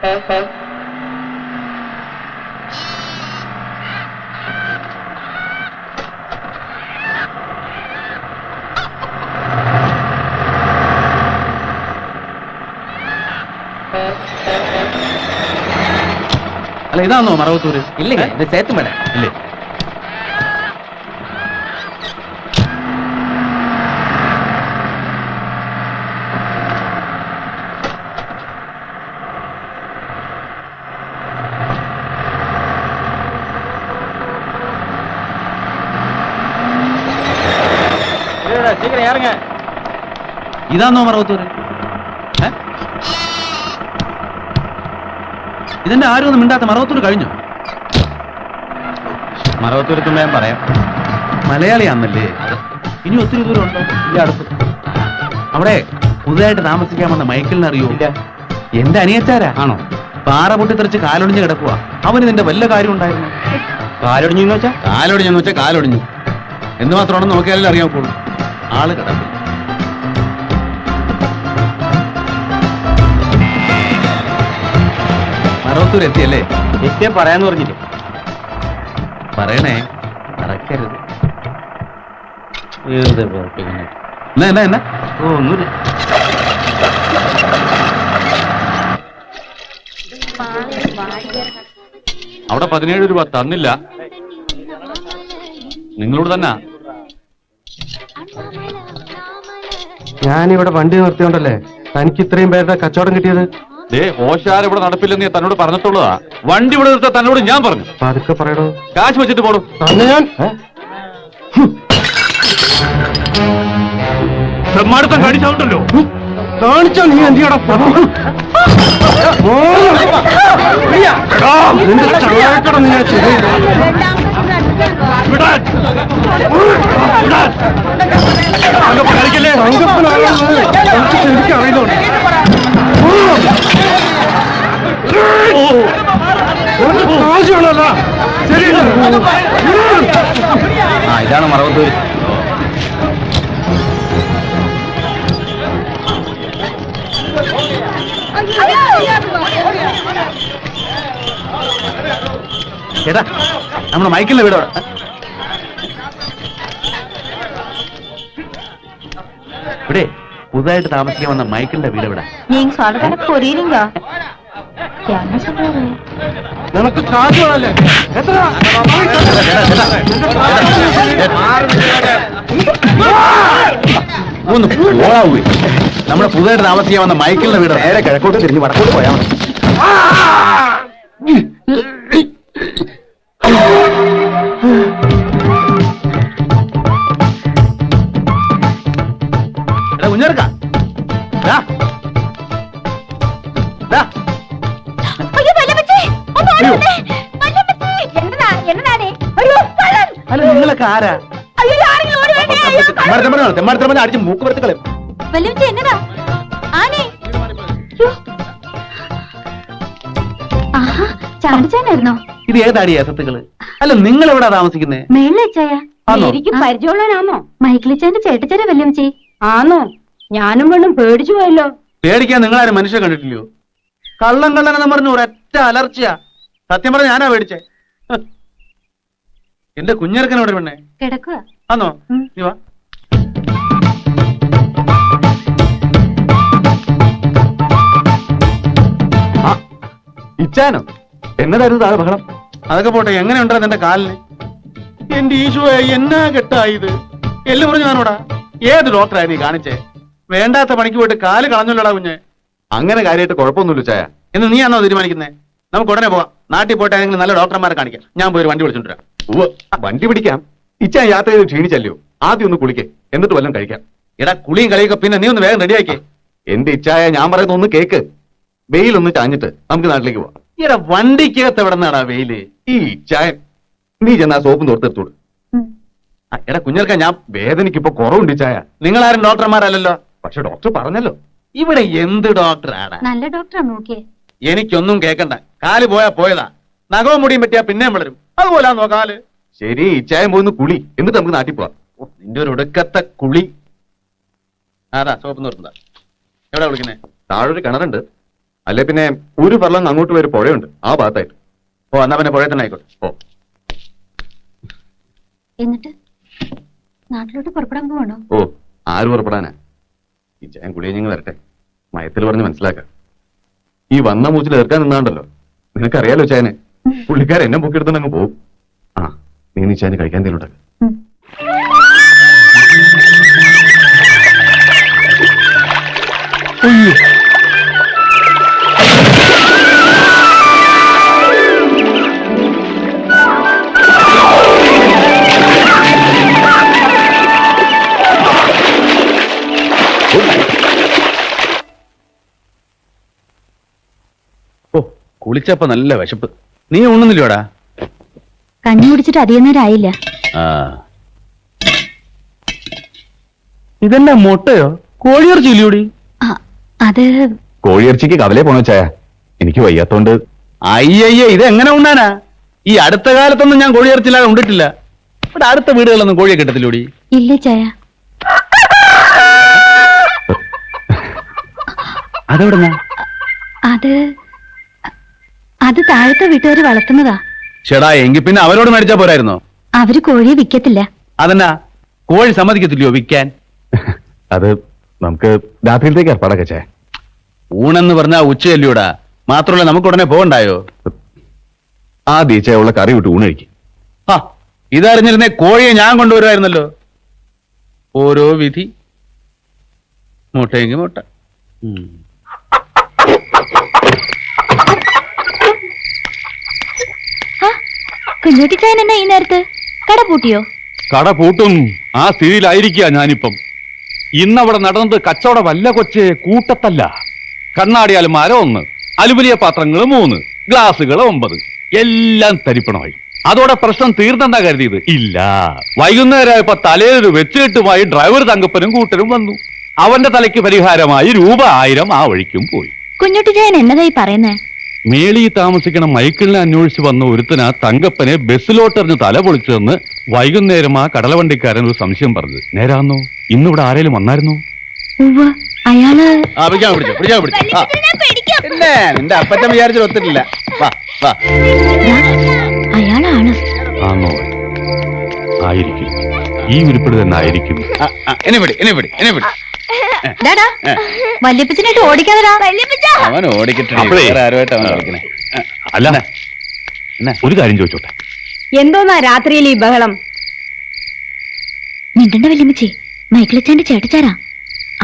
അല്ല ഇതാണോ മറവത്തൂര്? ഇല്ലേ, ഇത് ചേത്തുമല ഇല്ലേ? ഇതാണോ മറവത്തൂര്? ഇതിന്റെ ആരും ഒന്നും മിണ്ടാത്ത മറവത്തൂര് കഴിഞ്ഞു. മറവത്തൂരത്തുമ്പോ ഞാൻ പറയാം. മലയാളിയാന്നല്ലേ? ഇനി ഒത്തിരി ദൂരം ഉണ്ടോ? ഇല്ല, അടുത്ത്. അവിടെ പുതുതായിട്ട് താമസിക്കാൻ വന്ന മൈക്കിളിനെ അറിയോ? ഇല്ല. എന്റെ അനിയച്ചാരാ. ആണോ? പാറ പൊട്ടിത്തെറിച്ച് കാലൊടിഞ്ഞ് കിടക്കുക. അവന് നിന്റെ വല്ല കാര്യം ഉണ്ടായിരുന്നു? കാലൊടിഞ്ഞു വെച്ചാ? കാലൊടിഞ്ഞെന്ന് വെച്ചാൽ കാലൊടിഞ്ഞു എന്ന് മാത്രമാണെന്ന് നോക്കിയാലേ അറിയാൻ പോളൂ. ആള് കിടക്കും. മറവത്തൂർ എത്തിയല്ലേ? എത്തിയാ പറയാന്ന് പറഞ്ഞില്ലേ? പറയണേ, മറക്കരുത്. എന്നാ എന്നാ എന്നാ ഓ, ഒന്നുമില്ല. അവിടെ 17 രൂപ തന്നില്ല. നിങ്ങളോട് തന്നെ. ഞാനിവിടെ വണ്ടി നിർത്തിയോണ്ടല്ലേ തനിക്ക് ഇത്രയും പേരുടെ കച്ചവടം കിട്ടിയത്? ഓശാര ഇവിടെ നടപ്പില്ലെന്ന് ഞാൻ തന്നോട് പറഞ്ഞിട്ടുള്ളതാ. വണ്ടി ഇവിടെ നിർത്താൻ തന്നോട് ഞാൻ പറഞ്ഞു. പതുക്കെ പറയടോ. കാശ് വെച്ചിട്ട് പോടും. തന്നെ ഞാൻ തെമ്മാടുത്തം കാണിച്ചാവുണ്ടല്ലോ. കാണിച്ചോ നീ എന്തിയാടാ? നിന്റെ ചായക്കട നീ ശരിക്കും അറിയുന്നുണ്ട്. ആവശ്യമാണല്ലോ. ശരി, ഇതാണ് മറവത്തൂര്. ചേട്ടാ, നമ്മുടെ മൈക്കിളിന്റെ വീട് ഇവിടെ പുതുതായിട്ട് താമസിക്കാൻ വന്ന മൈക്കിളിന്റെ വീട് ഇവിടെ. നിനക്ക് കാശുകളല്ലേ? എത്ര? ഒന്ന് പോവാവൂ. നമ്മുടെ പുതുതായിട്ട് താമസിക്കാൻ വന്ന മൈക്കിളിന്റെ വീട് നേരെ കിഴക്കോട്ട് തിരിഞ്ഞ് വടക്കോട്ട് പോയാൽ മതി. കുഞ്ഞെടുക്ക അല്ല, നിങ്ങളൊക്കെ ആരാ? തെമ്മാടത്തമ്മ അടിച്ച് മൂക്ക് വരത്തുകളെ. ചാടിച്ചാനായിരുന്നോ? ഇത് ഏതാടി അസത്തുകള്? അല്ല, നിങ്ങൾ എവിടാ താമസിക്കുന്നേ? മേളിലച്ചായ എനിക്ക് പരിചയമുള്ളവനാണോ? മൈക്കിളിച്ചാന്റെ ചേട്ടച്ചാര വല്യമ്മച്ചി. ആണോ? ഞാനും പെണ്ണും പേടിച്ചു പോയല്ലോ. പേടിക്കാൻ നിങ്ങളാരും മനുഷ്യ കണ്ടിട്ടില്ലയോ? കള്ളം കള്ളനെന്ന് പറഞ്ഞു ഒരൊറ്റ അലർച്ചയാ. സത്യം പറഞ്ഞ ഞാനാ പേടിച്ചേ. എന്റെ കുഞ്ഞിറക്കനോട് പെണ്ണെ കിടക്കുക. ആന്നോ? നീ വാ. ഇച്ചാനോ? എന്നതായിരുന്നു താഴെ ബഹളം? അതൊക്കെ പോട്ടെ, എങ്ങനെയുണ്ടോ എന്റെ കാലിന്? എന്റെ ഈശോയെ, എന്നാ കെട്ടായത്? എല്ലാം പറഞ്ഞു ഞാനോടാ. ഏത് ഡോക്ടറായി നീ കാണിച്ചേ? വേണ്ടാത്ത പണിക്ക് പോയിട്ട് കാല് കളഞ്ഞല്ലോടാ കുഞ്ഞെ. അങ്ങനെ കാര്യമായിട്ട് കുഴപ്പമൊന്നുമില്ല ചായ. എന്ന് നീയാണോ തീരുമാനിക്കുന്നേ? നമുക്ക് ഉടനെ പോവാം. നാട്ടിൽ പോയിട്ട് ഏതെങ്കിലും നല്ല ഡോക്ടർമാരെ കാണിക്കാം. ഞാൻ പോയി ഒരു വണ്ടി വിളിച്ചോണ്ടിരാം. വണ്ടി പിടിക്കാം. ഇച്ചാ യാത്ര ചെയ്ത് ക്ഷീണിച്ചല്ലോ. ആദ്യം ഒന്ന് കുളിക്കേ, എന്നിട്ട് വല്ലതും കഴിക്കാം. എടാ, കുളിയും കളിയൊക്കെ പിന്നെ നീ ഒന്ന് വേഗം റെഡിയാക്കേ. എന്റെ ഇച്ചായ, ഞാൻ പറയുന്ന ഒന്ന് കേക്ക്. വെയിലൊന്ന് ചാഞ്ഞിട്ട് നമുക്ക് നാട്ടിലേക്ക് പോവാം. എടാ, വണ്ടിക്കകത്ത് എവിടെ നിന്നാടാ വെയില്? ഈ ഇച്ചായ, നീ ചെന്നാ സോപ്പും തോർത്തെടുത്തോളൂ. എടാ കുഞ്ഞൽക്ക, ഞാൻ വേദനയ്ക്കിപ്പോ കുറവുണ്ട് ഇച്ചായ. നിങ്ങളാരും ഡോക്ടർമാരല്ലല്ലോ. പക്ഷെ ഡോക്ടർ പറഞ്ഞല്ലോ. ഇവിടെ എന്ത് ഡോക്ടറാടാ? നല്ല ഡോക്ടറാ നോക്കിയേ. എനിക്കൊന്നും കേക്കണ്ട. കാല് പോയാ പോയതാ. നഖവും മുടിയും പറ്റിയാ പിന്നെയും വളരും. അതുപോലെ നോക്കാല്. ശരി, ഇച്ചായം പോയിന്ന് കുളി, എന്നിട്ട് നമുക്ക് നാട്ടിൽ പോവാം. നിന്റെ ഒരു ഒടുക്കത്തെ കുളി. അതാ സോപ്പ് നിർത്തുക. എവിടെ വിളിക്കുന്നേ? താഴൊരു കിണറുണ്ട്. അല്ലെ പിന്നെ ഒരു പറളം അങ്ങോട്ട് വരെ പുഴയുണ്ട് ആ ഭാഗത്തായിട്ട്. ഓ എന്നാ പിന്നെ പുഴയിൽ തന്നെ ആയിക്കോട്ടെ. ഓ എന്നിട്ട് നാട്ടിലോട്ട് പുറപ്പെടാൻ പോവാണോ? ഓ ആര് പുറപ്പെടാനാ? ഈ ചായം കുളിയഞ്ഞങ്ങൾ വരട്ടെ, മയത്തിൽ പറഞ്ഞ് മനസ്സിലാക്കാം. ഈ വന്ന മൂച്ചിൽ തീർക്കാൻ നിന്നാണ്ടല്ലോ, നിനക്കറിയാലോ ചായനെ, പുള്ളിക്കാരൻ എന്നെ പൊക്കിയെടുത്തോണ്ട് അങ്ങ് പോകും. ആ നീ ചായന് കഴിക്കാൻ എന്തെങ്കിലും ഓ കുളിച്ചപ്പോ നല്ല വിശപ്പ്. നീ ഉണ്ണുന്നില്ലോടാ? കഞ്ഞി കുടിച്ചിട്ട് അധികം നേരം ആയില്ല. ആ ഇതെല്ലാം മുട്ടയോ കോഴിയിറച്ചി ഇല്ലൂടി? ആ, അത് കോഴിയിറച്ചിക്ക് കവലേ പോണോ ചായ? എനിക്ക് വയ്യാത്തോണ്ട്. അയ്യയ്യേ ഇതെങ്ങനെ ഉണ്ണാനാ? ഈ അടുത്ത കാലത്തൊന്നും ഞാൻ കോഴിയിറച്ചില്ലാതെ ഉണ്ടിട്ടില്ല. ഇവിടെ അടുത്ത വീടുകളിലൊന്നും കോഴിയെ കിട്ടത്തില്ലൂടി. ഇല്ല ചായ. അതെവിടുന്നാ? അത് അത് താഴത്തെ വീട്ടുകാർ വളർത്തുന്നതാ. ചേടാ എങ്കിൽ പിന്നെ അവരോട് മേടിച്ചാ പോരായിരുന്നോ? അവര് കോഴിയെ വിൽക്കത്തില്ല. അതെന്നാ കോഴി സമ്മതിക്കത്തില്ലയോ വിൽക്കാൻ? അത് നമുക്ക് രാത്രിയിലത്തേക്ക് ഏർപ്പാടൊക്കെ ചായ. ഊണെന്ന് പറഞ്ഞാ ഉച്ചയല്ലയോടാ. മാത്രമല്ല നമുക്ക് ഉടനെ പോകണ്ടായോ? ആ ദീച്ചയുള്ള കറി വിട്ട് ഊണ് കഴിക്കും. ആ ഇതറിഞ്ഞിരുന്നേ കോഴിയെ ഞാൻ കൊണ്ടുവരുമായിരുന്നല്ലോ. ഓരോ വിധി. മുട്ടയെങ്കിൽ മുട്ട. കുഞ്ഞുട്ടി ചായൻ എന്നാ ഈ നേരത്ത് കട പൂട്ടിയോ? കട പൂട്ടും ആ സ്ഥിതിയിലായിരിക്കുക ഞാനിപ്പം. ഇന്നവിടെ നടന്നത് കച്ചവടമല്ല കൊച്ചേ, കൂട്ടത്തല്ല. കണ്ണാടി അലമാര 1, അലുമിനിയ പാത്രങ്ങൾ 3, ഗ്ലാസുകൾ 9, എല്ലാം തരിപ്പണമായി. അതോടെ പ്രശ്നം തീർന്നെന്നാ കരുതിയത്? ഇല്ല. വൈകുന്നേരമായപ്പോ തലയിലൊരു വെച്ചുകെട്ടുമായി ഡ്രൈവർ തങ്കപ്പനും കൂട്ടരും വന്നു. അവന്റെ തലയ്ക്ക് പരിഹാരമായി രൂപ 1000 ആ വഴിക്കും പോയി. കുഞ്ഞുട്ടി ചായൻ എന്നതായി പറയുന്നേ? മേളി താമസിക്കണ മൈക്കിളിനെ അന്വേഷിച്ച് വന്ന ഒരുത്തനാ തങ്കപ്പനെ ബസ്സിലോട്ടെറിഞ്ഞ് തല പൊളിച്ചതെന്ന് വൈകുന്നേരം ആ കടലവണ്ടിക്കാരൻ ഒരു സംശയം പറഞ്ഞു. നേരാന്നോ? ഇന്നിവിടെ ആരേലും വന്നായിരുന്നോ? ഉവ്വ്, അയാള് നിന്റെ അപ്പറ്റം വിചാരിച്ചിട്ട് ഒത്തിട്ടില്ല. വാ വാ. അയാളാണ്. ആന്നോ? ആയിരിക്കും. ഈ ഉരുപ്പിടി തന്നെ ആയിരിക്കും. വല്യപ്പച്ചനായിട്ട് ഓടിക്കാതെടാ. അവൻ ഓടിക്കട്ടെ. അല്ല ഒരു കാര്യം ചോദിച്ചോട്ടെ. എന്തോന്നാ രാത്രിയിൽ ഈ ബഹളം? മിണ്ടണ്ട വല്യമ്മച്ചി, മൈക്കിളിച്ചാന്റെ ചേട്ടച്ചാരാ.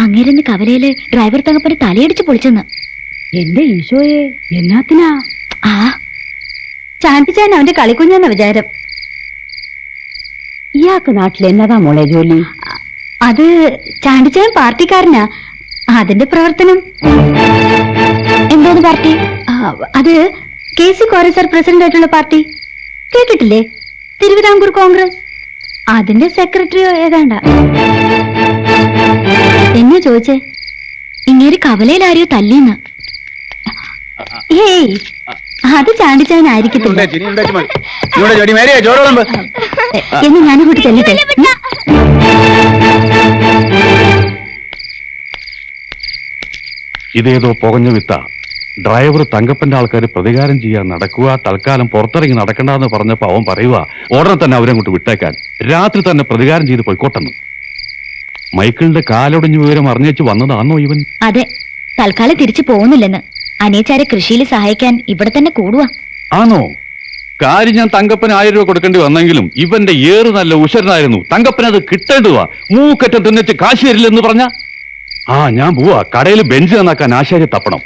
അങ്ങേരുന്ന് കവലയില് ഡ്രൈവർ തങ്ങപ്പന് തലയടിച്ച് പൊളിച്ചെന്ന്. എന്റെ ഈശോയെ, എന്നാത്തിനാ? ആ ചാണ്ടിച്ചാൻ അവന്റെ കളിക്കുഞ്ഞെന്ന വിചാരം. ഇയാൾക്ക് നാട്ടിൽ എന്നതാ മോളെ ജോലി? അത് ചാണ്ടിച്ചാൻ പാർട്ടിക്കാരനാ. അതിന്റെ പ്രവർത്തനം. എന്തോന്ന് പാർട്ടി? അത് KC കോറസർ പ്രസിഡന്റ് ആയിട്ടുള്ള പാർട്ടി കേട്ടിട്ടില്ലേ? തിരുവിതാംകൂർ കോൺഗ്രസ്. അതിന്റെ സെക്രട്ടറിയോ ഏതാണ്ട. എന്നെ ചോദിച്ചേ, ഇങ്ങേര് കവലയിൽ ആരെയോ തല്ലിന്ന്. ഏയ് അത് ചാണ്ടിച്ചാനായിരിക്കത്തില്ല എന്ന് ഞാനിങ്ങോട്ട് ചെല്ലട്ടെ. ഇതേതോ പുകഞ്ഞ വിത്ത. ഡ്രൈവർ തങ്കപ്പന്റെ ആൾക്കാർ പ്രതികാരം ചെയ്യാൻ നടക്കുക, തൽക്കാലം പുറത്തിറങ്ങി നടക്കണ്ടെന്ന് പറഞ്ഞപ്പോ അവൻ പറയുക ഉടനെ തന്നെ അവരങ്ങോട്ട് വിട്ടേക്കാൻ, രാത്രി തന്നെ പ്രതികാരം ചെയ്ത് പോയിക്കോട്ടെന്ന്. മൈക്കിളിന്റെ കാലൊടിഞ്ഞ വിവരം അറിഞ്ഞേച്ച് വന്നതാണോ ഇവൻ? അതെ, തൽക്കാലം തിരിച്ചു പോകുന്നില്ലെന്ന്. അനിയച്ചാരെ കൃഷിയിൽ സഹായിക്കാൻ ഇവിടെ തന്നെ കൂടുക. ആണോ? കാര്യം ഞാൻ തങ്കപ്പന് 1000 രൂപ കൊടുക്കേണ്ടി വന്നെങ്കിലും ഇവന്റെ ഏറ് നല്ല ഉശരനായിരുന്നു. തങ്കപ്പനത് കിട്ടേണ്ടതാ. മൂക്കറ്റം തിന്നിട്ട് കാശ് തരില്ലെന്ന് പറഞ്ഞ ഞാൻ പോവാ. കടയിൽ ബെഞ്ച് നന്നാക്കാൻ ആശാരി തപ്പണം.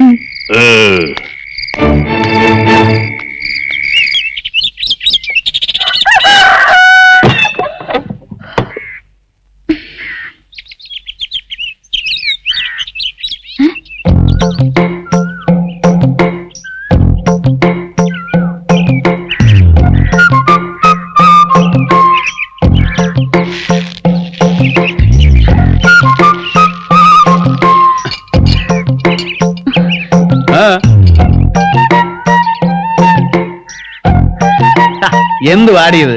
എന്ത് വാടിയത്?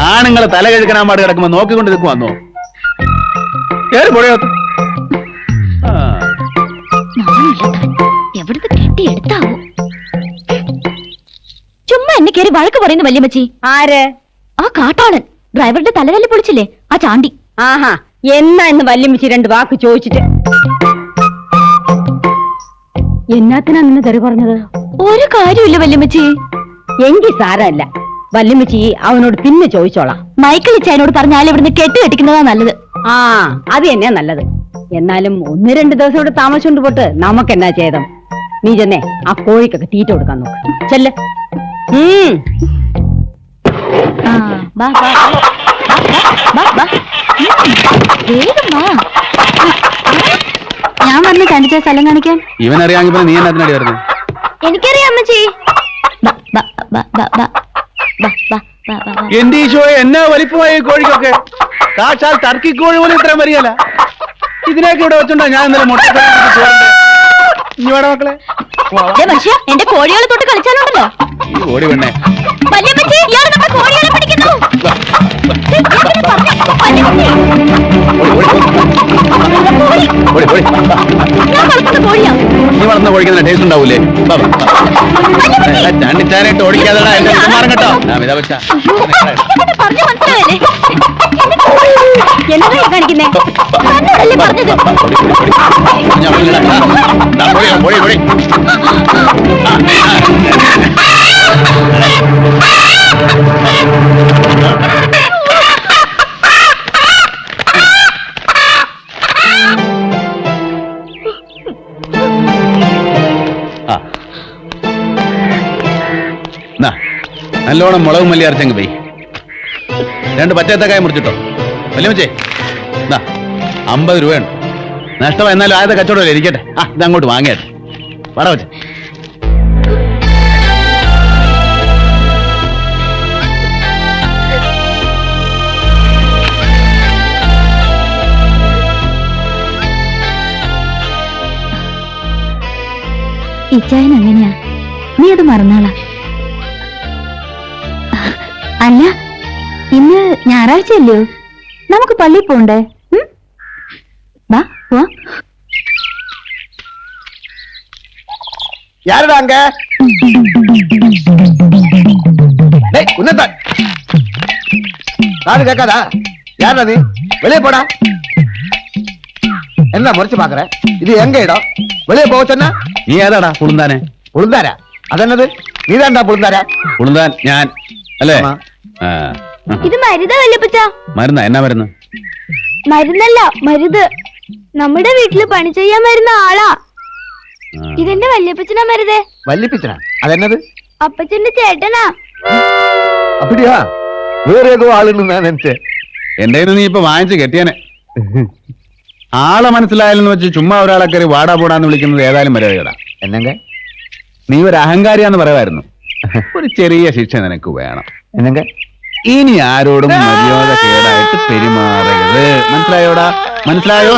ആണുങ്ങളെ തല കഴുകനാൻ പാട് കിടക്കുമ്പോ നോക്കിക്കൊണ്ട് നിൽക്കുവാന്നോ? എവിടുന്ന് കിട്ടിയ കയറി വഴക്ക് പറയുന്നു വല്യമ്മച്ചി. ആര്? ആ കാട്ടാളൻ ഡ്രൈവറുടെ തലവല്ലി പൊളിച്ചില്ലേ, ആ ചാണ്ടി. ആഹാ, എന്നാ ഇന്ന് വല്യമ്മച്ചി രണ്ട് വാക്ക് ചോദിച്ചിട്ട്. എന്നാത്തിനാ നിന്ന് തെറി പറഞ്ഞത്? ഒരു കാര്യമില്ല വല്യമ്മച്ചി. എങ്കി സാരല്ല, വല്യമ്മച്ചി അവനോട് പിന്നെ ചോദിച്ചോളാം. മൈക്കിൾ ഇച്ചായനോട് പറഞ്ഞാൽ ഇവിടുന്ന് കെട്ടിക്കുന്നതാ നല്ലത്. ആ, അത് തന്നെയാ നല്ലത്. എന്നാലും 1-2 ദിവസം ഇവിടെ താമസിച്ചുകൊണ്ട് പോട്ട് നമുക്കെന്നാ ചെയ്തം. നീ ചെന്നേ ആ കോഴിക്കൊക്കെ തീറ്റ കൊടുക്കാൻ നോക്ക്. ചെല്ല്. ആ, വാ, വാ, വാ, വാ, വാ. വേഗം വാ. ഞാൻ വന്ന് കണ്ടിച്ച സ്ഥലം കാണിക്കാൻ. ഇവനറിയാമെങ്കിൽ പിന്നെ നീ എന്നാത്തിനടി വരുന്നത്? എനിക്കറിയാം അമ്മച്ചി. വാ, വാ, വാ, വാ, വാ. വാ, വാ, വാ, വാ, വാ. എന്റെ ഈശോയെ എന്നാ വലിപ്പമായി കോഴിക്കൊക്കെ. കാശാൽ ടർക്കി കോഴി പോലും ഇത്രയും വരികയല്ല. ഇതിനൊക്കെ ഇവിടെ വെച്ചോണ്ടാ ഞാൻ ഇന്നലെ മുട്ട ഇനി വേണം മക്കളെ. ദേ മനുഷ്യ, എന്റെ കോഴികളെ തൊട്ട് കളിച്ചാലുണ്ടല്ലോ. ഈ ഓടി വേണേ. വല്യമ്മച്ചി, ഇയാൾ നമ്മുടെ കോഴികളെ പിടിക്കുന്നു. ദേ, ഇയാളിങ്ങനെ പറഞ്ഞേ. വല്യമ്മച്ചി, ഓടി ഞാൻ വളർത്തുന്ന കോഴിയാ. നീ വളർന്ന കോഴിക്കുന്ന ടേസ്റ്റ് ഉണ്ടാവൂലേ? ചാണ്ടിച്ചാനായിട്ട് ഓടിക്കാതെടാ എന്റെ മാറും കേട്ടോ. ഇതാ വെച്ച ഇങ്ങനെ പറഞ്ഞ് മനസ്സിലായല്ലേ? എന്നതാ ഈ കാണിക്കുന്നേ? തന്നോടല്ലേ പറഞ്ഞത്? നല്ലോണം മുളകും മല്ലി അരച്ചങ്ങ് പോയി 2 പച്ചത്തക്കായ മുറിച്ചിട്ടോ. വല്യമ്മച്ചേ, 50 രൂപയുണ്ട്. നഷ്ടം എന്നാലും ആദ്യത്തെ കച്ചവടമല്ലേ, ഇരിക്കട്ടെ. ഇതങ്ങോട്ട് വാങ്ങിയാട്ടെ. വട വെച്ച ഇച്ചായൻ അങ്ങനെയാ, നീ അത് മറന്നാളാ. അല്ല, ഇന്ന് ഞായറാഴ്ചയല്ലയോ, നമുക്ക് പള്ളിയിൽ പോണ്ടേ? വാ, പോവാ. யாருடா அங்க? டேய் உன்னதான் நானு கேட்காதா? யாருடா நீ? வெளியே போடா. என்ன முறைச்சு பாக்குற? இது எங்க இடம்? வெளியே போக சொன்னா നീ ഏതാടാ പുളുന്താനെ? புழுந்தாரா? அதென்னது? நீதான்டா புழுந்தாரா? പുളുന്താൻ ഞാൻ അല്ലേ? ആമാ. ഇത് മരുതാ വല്യപ്പച്ച? മരുന്നാ? എന്നാ മരുന്ന്? മരുന്നല്ല, മരുത്. നമ്മുടെ വീട്ടില് പണി ചെയ്യാൻ വരുന്ന ആളാ. ഇതെന്റെ വല്യപ്പച്ചനാ മരുതേ. வள்ளிப்பிச்சனா? அதென்னது? അപ്പച്ചന്റെ ചേട്ടനാ. அப்படியா? வேற ஏதோ ஆளுன்னு நான் நினைச்சேன். എന്റെ നീ ഇപ്പൊ വാങ്ങിച്ച് കെട്ടിയാനെ. ആളെ മനസ്സിലായാലെന്ന് വെച്ച് ചുമ്മാ ഒരാളെ കയറി വാടാ പോടാന്ന് വിളിക്കുന്നത് ഏതായാലും മര്യാദ. என்னங்க? നീ ഒരു അഹങ്കാരിയാന്ന് പറയുമായിരുന്നു. ഒരു ചെറിയ ശിക്ഷ നിനക്ക് വേണം. என்னங்க? ഇനി ആരോടും മര്യാദ കേടായിട്ട് പെരുമാറരുത്. മനസ്സിലായോടാ? മനസ്സിലായോ?